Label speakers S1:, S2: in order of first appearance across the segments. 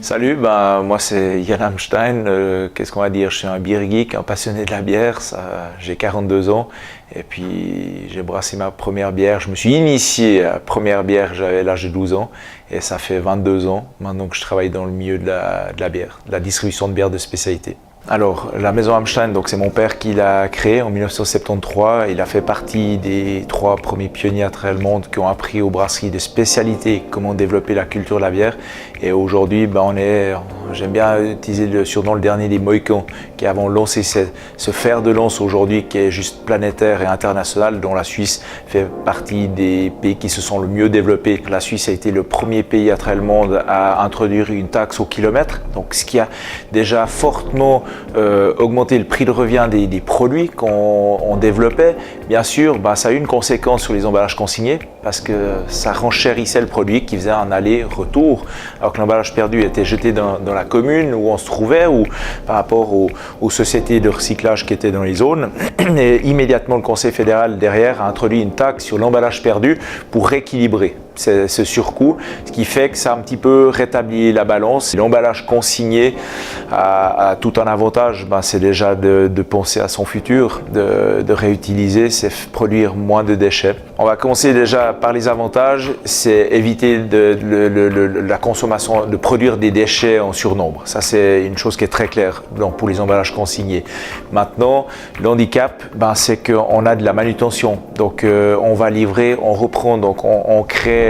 S1: Salut, moi c'est Yann Amstein. Qu'est-ce qu'on va dire? Je suis un beer geek, un passionné de la bière. J'ai 42 ans et puis j'ai brassé ma première bière. Je me suis initié à la première bière, j'avais l'âge de 12 ans et ça fait 22 ans maintenant que je travaille dans le milieu de la bière, de la distribution de bière de spécialité. Alors, la maison Amstein, c'est mon père qui l'a créée en 1973. Il a fait partie des 3 premiers pionniers à travers le monde qui ont appris aux brasseries de spécialité comment développer la culture de la bière. Et aujourd'hui, j'aime bien utiliser le surnom le dernier des Mohicans, qui avons lancé ce fer de lance aujourd'hui qui est juste planétaire et international, dont la Suisse fait partie des pays qui se sont le mieux développés. La Suisse a été le premier pays à travers le monde à introduire une taxe au kilomètre, donc ce qui a déjà fortement augmenté le prix de revient des produits qu'on développait. Bien sûr, ça a eu une conséquence sur les emballages consignés parce que ça renchérissait le produit qui faisait un aller-retour, alors que l'emballage perdu était jeté dans la commune où on se trouvait ou par rapport aux sociétés de recyclage qui étaient dans les zones. Et immédiatement, le Conseil fédéral derrière a introduit une taxe sur l'emballage perdu pour rééquilibrer ce surcoût, ce qui fait que ça a un petit peu rétabli la balance. L'emballage consigné a tout un avantage, c'est déjà de penser à son futur, de réutiliser, c'est produire moins de déchets. On va commencer déjà par les avantages, c'est éviter la consommation, de produire des déchets en surnombre. Ça, c'est une chose qui est très claire pour les emballages consignés. Maintenant, le handicap, c'est qu'on a de la manutention. Donc, on va livrer, on reprend, donc on crée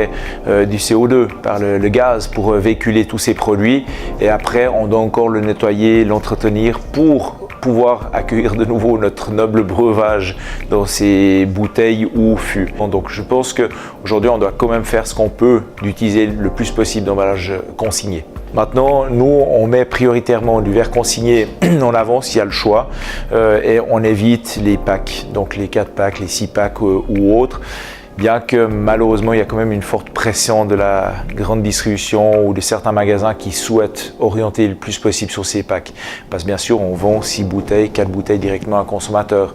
S1: du CO2 par le gaz pour véhiculer tous ces produits et après on doit encore le nettoyer, l'entretenir pour pouvoir accueillir de nouveau notre noble breuvage dans ces bouteilles ou fûts. Donc je pense qu'aujourd'hui on doit quand même faire ce qu'on peut d'utiliser le plus possible d'emballage consigné. Maintenant, nous, on met prioritairement du verre consigné en avant s'il y a le choix et on évite les packs, donc les 4 packs, les 6 packs ou autres. Bien que malheureusement, il y a quand même une forte pression de la grande distribution ou de certains magasins qui souhaitent orienter le plus possible sur ces packs. Parce que bien sûr, on vend 6 bouteilles, 4 bouteilles directement à un consommateur.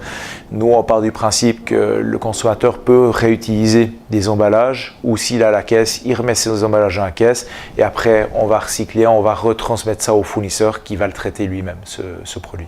S1: Nous, on part du principe que le consommateur peut réutiliser des emballages ou s'il a la caisse, il remet ses emballages dans la caisse et après, on va recycler, on va retransmettre ça au fournisseur qui va le traiter lui-même, ce produit.